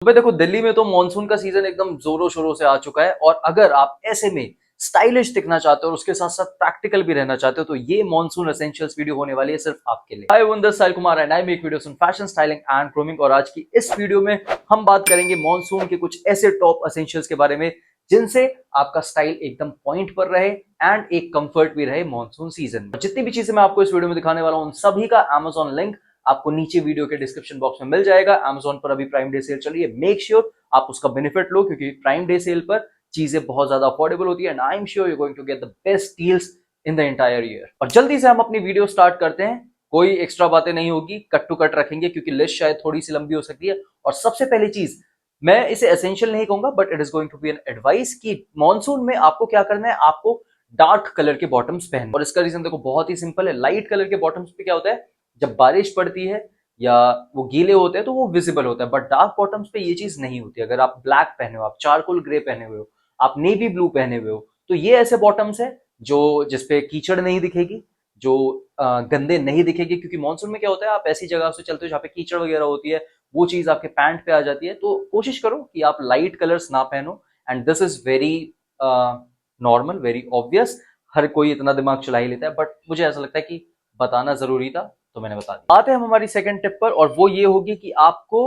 तो भाई देखो, दिल्ली में तो मॉनसून का सीजन एकदम जोरों शोरों से आ चुका है, और अगर आप ऐसे में स्टाइलिश दिखना चाहते हो और उसके साथ साथ प्रैक्टिकल भी रहना चाहते हो तो ये मॉनसून एसेंशियल्स वीडियो होने वाली है सिर्फ आपके लिए। Hi wonder, Sahil Kumar and I make videos on fashion, styling and grooming. और आज की इस वीडियो में हम बात करेंगे मॉनसून के कुछ ऐसे टॉप एसेंशियल्स के बारे में जिनसे आपका स्टाइल एकदम पॉइंट पर रहे एंड एक कंफर्ट भी रहे मॉनसून सीजन में। जितनी भी चीजें मैं आपको इस वीडियो में दिखाने वाला हूं उन सभी का Amazon लिंक आपको नीचे वीडियो के डिस्क्रिप्शन बॉक्स में मिल जाएगा। Amazon पर अभी प्राइम डे सेल चल रही है, मेक श्योर आप उसका बेनिफिट लो क्योंकि प्राइम डे सेल पर चीजें बहुत ज्यादा अफोर्डेबल होती है and I am sure you going to get the best deals in the entire year. और जल्दी से हम अपनी वीडियो स्टार्ट करते हैं। कोई एक्स्ट्रा बातें नहीं होगी, कट टू कट रखेंगे क्योंकि लिस्ट शायद थोड़ी सी लंबी हो सकती है। और सबसे पहली चीज, मैं इसे एसेंशियल नहीं कहूंगा but it is going to be an advice कि मॉनसून में आपको क्या करना है, आपको डार्क कलर के बॉटम्स पहनना। और इसका रीजन देखो बहुत ही सिंपल है। लाइट कलर के बॉटम्स पे क्या होता है, जब बारिश पड़ती है या वो गीले होते हैं तो वो विजिबल होता है, बट डार्क बॉटम्स पे ये चीज नहीं होती। अगर आप ब्लैक पहने हो, आप चारकोल ग्रे पहने हुए हो, आप नेवी ब्लू पहने हुए हो, तो ये ऐसे बॉटम्स है जो जिसपे कीचड़ नहीं दिखेगी, जो गंदे नहीं दिखेगी। क्योंकि मानसून में क्या होता है, आप ऐसी जगह से चलते हो जहाँ पे कीचड़ वगैरह होती है, वो चीज आपके पैंट पे आ जाती है। तो कोशिश करो कि आप लाइट कलर्स ना पहनो and this is very normal, very obvious. हर कोई इतना दिमाग चला ही लेता है, बट मुझे ऐसा लगता है कि बताना जरूरी था तो मैंने बता दिया। आते हैं हम हमारी सेकंड टिप पर, और वो ये होगी कि आपको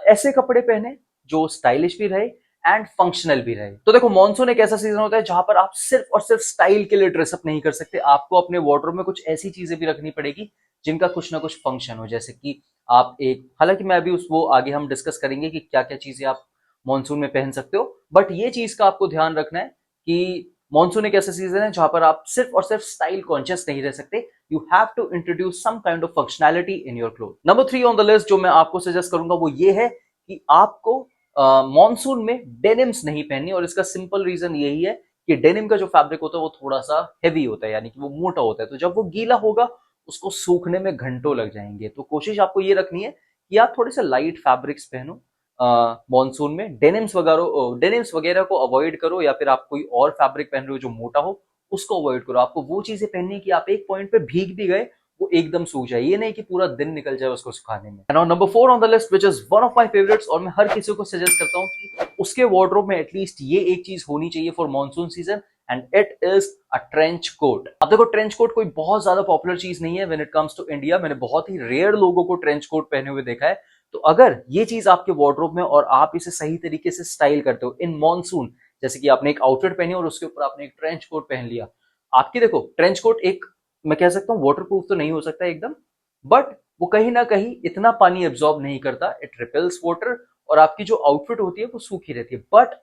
ऐसे कपड़े पहने जो स्टाइलिश भी रहे एंड फंक्शनल भी रहे। तो देखो, मॉनसून एक ऐसा सीजन होता है जहां पर आप सिर्फ और सिर्फ स्टाइल के लिए ड्रेसअप नहीं कर सकते। आपको अपने वार्डरोब में कुछ ऐसी चीजें भी रखनी पड़ेगी जिनका कुछ ना कुछ फंक्शन हो। जैसे कि आप एक, हालांकि मैं अभी उस वो आगे हम डिस्कस करेंगे कि क्या क्या चीजें आप मॉनसून में पहन सकते हो, बट ये चीज का आपको ध्यान रखना है कि मॉनसून एक ऐसा सीजन है जहां पर आप सिर्फ और सिर्फ स्टाइल कॉन्शियस नहीं रह सकते। You have to introduce some kind of functionality in your cloth. Number 3 on the list जो मैं आपको सजेस्ट करूंगा वो ये है कि आपको मॉनसून में डेनिम्स नहीं पहननी। और इसका सिंपल रीजन यही है कि डेनिम का जो फैब्रिक होता है वो थोड़ा सा हैवी होता है, यानी कि वो मोटा होता है। तो जब वो गीला होगा उसको सूखने में घंटों लग जाएंगे। तो कोशिश आपको ये रखनी है कि आप थोड़े से लाइट फैब्रिक्स पहनो मॉनसून में। डेनिम्स वगैरह को अवॉइड करो, या फिर आप कोई और फैब्रिक पहन रहे हो जो मोटा हो उसको अवॉइड करो। आपको वो चीजें पहननी है कि आप एक पॉइंट पे भीग भी गए वो एकदम सूख जाए, ये नहीं कि पूरा दिन निकल जाए उसको सुखाने में। And number 4 on the list which is one of my favourites, और मैं हर किसी को सजेस्ट करता हूँ कि उसके वार्डरोब में एटलीस्ट ये एक चीज होनी चाहिए for monsoon season, and it is a trench coat. अब देखो, ट्रेंच कोट कोई बहुत ज्यादा पॉपुलर चीज नहीं है when it comes to India. मैंने बहुत ही रेयर लोगों को ट्रेंच कोट पहने हुए देखा है। तो अगर ये चीज आपके वार्डरोब में और आप इसे सही तरीके से स्टाइल करते हो इन मॉनसून, जैसे कि आपने एक आउटफिट पहनी और उसके ऊपर आपने एक ट्रेंच कोट पहन लिया, आपकी देखो ट्रेंच कोट एक, मैं कह सकता हूँ वाटरप्रूफ तो नहीं हो सकता एकदम, बट वो कहीं ना कहीं इतना पानी एब्जॉर्ब नहीं करता, इट रिपेल्स वाटर, और आपकी जो आउटफिट होती है वो सूखी रहती है। But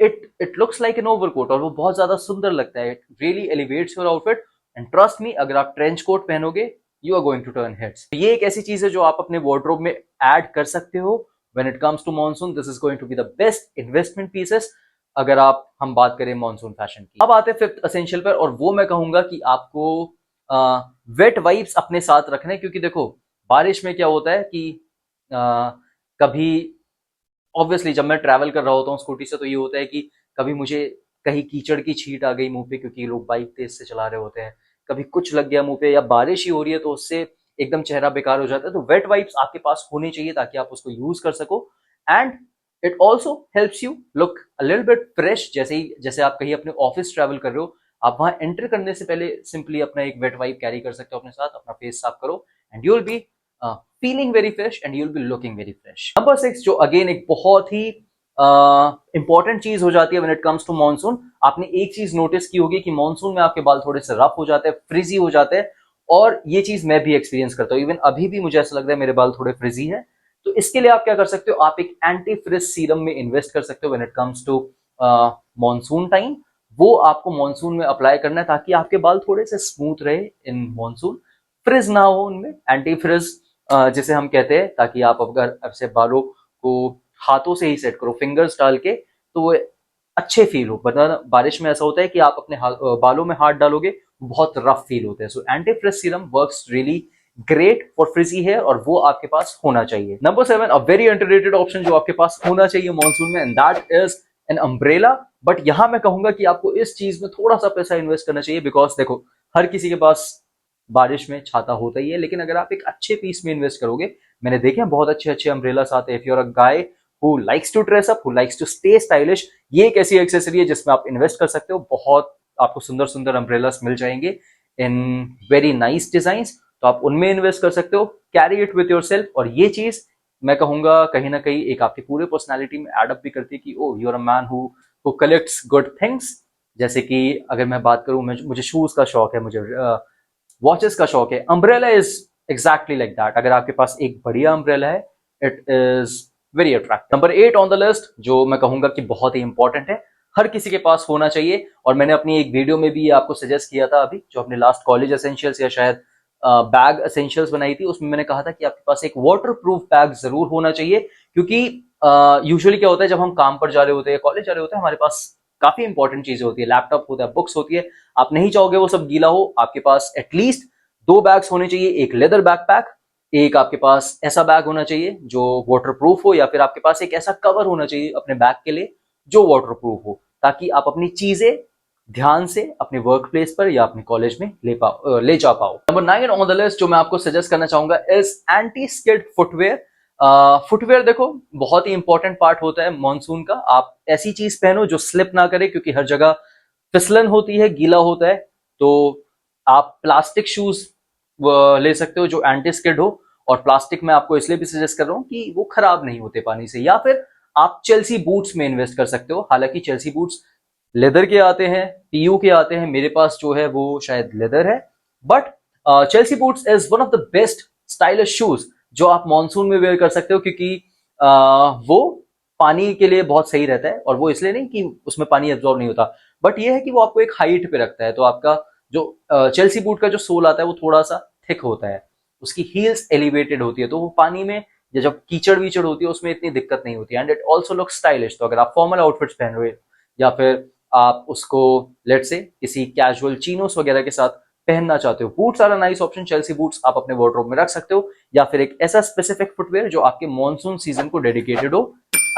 it looks like an overcoat, और वो बहुत ज्यादा सुंदर लगता है। It really elevates your outfit and trust me, अगर आप ट्रेंच कोट पहनोगे you are going to turn heads. ये एक ऐसी चीज है जो आप अपने वार्डरोब में ऐड कर सकते हो when it comes to monsoon. This is going to be the best investment pieces अगर आप हम बात करें मॉनसून फैशन की। अब आते हैं फिफ्थ एसेंशियल पर, और वो मैं कहूंगा कि आपको वेट वाइप्स अपने साथ रखने। क्योंकि देखो, बारिश में क्या होता है कि कभी ऑब्वियसली जब मैं ट्रैवल कर रहा होता हूँ स्कूटी से तो ये होता है कि कभी मुझे कहीं कीचड़ की छींट आ गई मुंह पे क्योंकि लोग बाइक तेज से चला रहे होते हैं, कभी कुछ लग गया मुंह पे, या बारिश ही हो रही है तो उससे एकदम चेहरा बेकार हो जाता है। तो वेट वाइप्स आपके पास होने चाहिए ताकि आप उसको यूज कर सको and it also helps you look a little bit fresh. जैसे आप कहीं अपने ऑफिस ट्रैवल कर रहे हो, आप वहां एंटर करने से पहले सिंपली अपना एक वेट वाइप कैरी कर सकते हो अपने साथ, अपना फेस साफ करो and you will be feeling very fresh and you will be looking very fresh. Number 6 जो अगेन एक बहुत ही इंपॉर्टेंट चीज हो जाती है when it comes to monsoon. आपने एक चीज नोटिस की होगी कि मॉनसून में आपके बाल थोड़े से रफ हो जाते हैं, फ्रिजी हो जाते हैं, और ये चीज मैं भी एक्सपीरियंस करता हूँ। इवन अभी भी मुझे ऐसा लग रहा है मेरे बाल थोड़े फ्रिजी है। तो इसके लिए आप क्या कर सकते हो, आप एक एंटी फ्रिज सीरम में इन्वेस्ट कर सकते हो when it comes to monsoon time. वो आपको मॉनसून में अप्लाई करना है ताकि आपके बाल थोड़े से स्मूथ रहे इन मॉनसून, फ्रिज ना हो उनमें, एंटी फ्रिज जिसे हम कहते हैं, ताकि आप अगर ऐसे बालों को हाथों से ही सेट करो, फिंगर्स डाल के, तो वो अच्छे फील हो। वरना बारिश में ऐसा होता है कि आप अपने बालों में हाथ डालोगे बहुत रफ फील होते हैं। So anti frizz serum works really great for frizzy hair, और वो आपके पास होना चाहिए। Number 7 a very underrated option जो आपके पास होना चाहिए मॉनसून में, and that is an umbrella. But यहां मैं कहूंगा कि आपको इस चीज में थोड़ा सा पैसा इन्वेस्ट करना चाहिए, बिकॉज देखो हर किसी के पास बारिश में छाता होता ही है, लेकिन अगर आप एक अच्छे पीस में इन्वेस्ट करोगे, मैंने देखे हैं बहुत अच्छे अच्छे अम्ब्रेलास आते हैं। If you are a guy who likes to dress up, who likes to stay stylish, ये एक ऐसी एक्सेसरी है जिसमें आप इन्वेस्ट कर सकते हो। बहुत आपको सुंदर सुंदर अम्ब्रेलास मिल जाएंगे इन वेरी नाइस डिजाइन, तो आप उनमें इन्वेस्ट कर सकते हो। कैरी इट विथ योरसेल्फ, और ये चीज मैं कहूंगा कहीं ना कहीं एक आपकी पूरे पर्सनालिटी में एडअप भी करती है कि oh you are a man who collects good things. जैसे कि अगर मैं बात करूं, मुझे शूज का शौक है, मुझे वॉचेस का शौक है, umbrella is exactly like that. अगर आपके पास एक बढ़िया अम्ब्रेला है, it is very attractive. Number 8 on the list, जो मैं कहूंगा कि बहुत ही इंपॉर्टेंट है, हर किसी के पास होना चाहिए, और मैंने अपनी एक वीडियो में भी आपको सजेस्ट किया था अभी, जो अपने लास्ट कॉलेज एसेंशियल्स या शायद बैग एसेंशियल्स बनाई थी, उसमें मैंने कहा था कि आपके पास एक वाटर प्रूफ बैग जरूर होना चाहिए। क्योंकि यूजुअली क्या होता है, जब हम काम पर जा रहे होते हैं, कॉलेज जा रहे होते हैं, हमारे पास काफी इंपॉर्टेंट चीजें होती है, लैपटॉप होता है, बुक्स होती है, आप नहीं चाहोगे वो सब गीला हो। आपके पास एटलीस्ट 2 बैग्स होने चाहिए, एक लेदर बैकपैक, एक आपके पास ऐसा बैग होना चाहिए जो वाटर प्रूफ हो, या फिर आपके पास एक ऐसा कवर होना चाहिए अपने बैग के लिए जो वाटर प्रूफ हो, ताकि आप अपनी चीजें ध्यान से अपने वर्क प्लेस पर या अपने कॉलेज में ले जा पाओ। नंबर 9 ऑन द लिस्ट जो मैं आपको सजेस्ट करना चाहूंगा is anti skid footwear. Footwear देखो बहुत ही इंपॉर्टेंट पार्ट होता है मॉनसून का। आप ऐसी चीज पहनो जो स्लिप ना करे, क्योंकि हर जगह फिसलन होती है, गीला होता है। तो आप प्लास्टिक शूज ले सकते हो जो एंटी स्किड हो, और प्लास्टिक में आपको इसलिए भी सजेस्ट कर रहा हूं कि वो खराब नहीं होते पानी से। या फिर आप चेल्सी बूट्स में इन्वेस्ट कर सकते हो, हालांकि चेल्सी बूट्स लेदर के आते हैं, पीयू के आते हैं, मेरे पास जो है वो शायद लेदर है, but Chelsea boots is one of the best stylish shoes जो आप मॉनसून में वेयर कर सकते हो, क्योंकि वो पानी के लिए बहुत सही रहता है। और वो इसलिए नहीं कि उसमें पानी एब्जॉर्ब नहीं होता, बट ये है कि वो आपको एक हाइट पे रखता है। तो आपका जो चेल्सी बूट का जो सोल आता है वो थोड़ा सा थिक होता है, उसकी हील्स एलिवेटेड होती है, तो वो पानी में या जब कीचड़ वीचड़ होती है उसमें इतनी दिक्कत नहीं होती है, and it also look stylish. तो अगर आप फॉर्मल आउटफिट्स पहन रहे हो, या फिर आप उसको लेट से किसी कैजुअल चीनोस वगैरह के साथ पहनना चाहते हो, boots are a nice option. Chelsea boots आप अपने वार्डरोब में रख सकते हो, या फिर एक ऐसा स्पेसिफिक फुटवेयर जो आपके मॉनसून सीजन को डेडिकेटेड हो,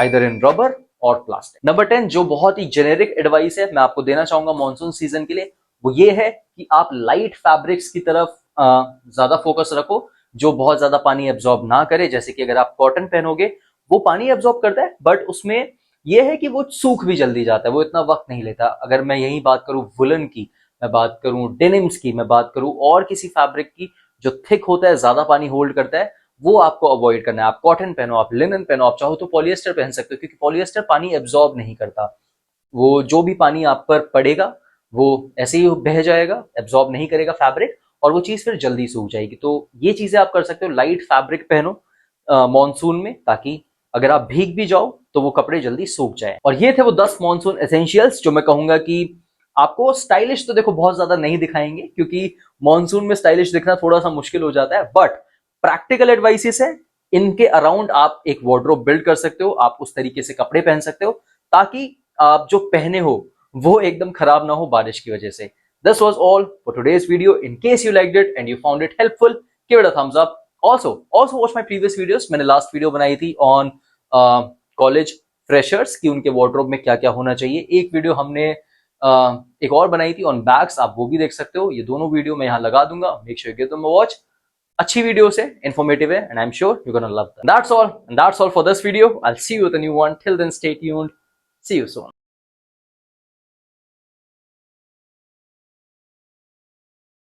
आइदर इन रबर और प्लास्टिक। नंबर 10 जो बहुत ही जेनेरिक एडवाइस है मैं आपको देना चाहूंगा मॉनसून सीजन के लिए, वो ये है कि आप लाइट फैब्रिक्स की तरफ ज्यादा फोकस रखो, जो बहुत ज्यादा पानी एब्जॉर्ब ना करे। जैसे कि अगर आप कॉटन पहनोगे, वो पानी एब्जॉर्ब करता है, बट उसमें यह है कि वो सूख भी जल्दी जाता है, वो इतना वक्त नहीं लेता। अगर मैं यही बात करूं वुलन की, मैं बात करूं डेनिम्स की, मैं बात करूं और किसी फैब्रिक की जो थिक होता है, ज्यादा पानी होल्ड करता है, वो आपको अवॉइड करना है। आप कॉटन पहनो, आप लिनन पहनो, आप चाहो तो पॉलिएस्टर पहन सकते हो, क्योंकि पॉलिएस्टर पानी एब्जॉर्ब नहीं करता। वो जो भी पानी आप पर पड़ेगा वो ऐसे ही बह जाएगा, एब्जॉर्ब नहीं करेगा फैब्रिक, और वो चीज फिर जल्दी सूख जाएगी। तो ये चीजें आप कर सकते हो, लाइट फैब्रिक पहनो मॉनसून में, ताकि अगर आप भीग भी जाओ तो वो कपड़े जल्दी सूख जाए। और ये थे वो 10 मॉनसून एसेंशियल्स जो मैं कहूंगा कि आपको स्टाइलिश तो देखो बहुत ज्यादा नहीं दिखाएंगे, क्योंकि मॉनसून में स्टाइलिश दिखना थोड़ा सा मुश्किल हो जाता है, बट प्रैक्टिकल एडवाइसेस है। इनके अराउंड आप एक वार्डरोब बिल्ड कर सकते हो, आप उस तरीके से कपड़े पहन सकते हो ताकि आप जो पहने हो वो एकदम खराब ना हो बारिश की वजह से। This was all for today's video. In case you liked it and you found it helpful, give it a thumbs up. Also watch my previous videos. मैंने last video बनाई थी on कॉलेज फ्रेशर्स की उनके wardrobe में क्या क्या होना चाहिए। एक वीडियो हमने एक और बनाई थी ऑन बैग्स, आप वो भी देख सकते हो। ये दोनों वीडियो मैं यहाँ लगा दूंगा, make sure give them a watch. अच्छी वीडियो है, इन्फॉर्मेटिव है, and I am sure you gonna love that. That's all for this video. I'll see you with a new one. Till then, stay tuned. See you soon.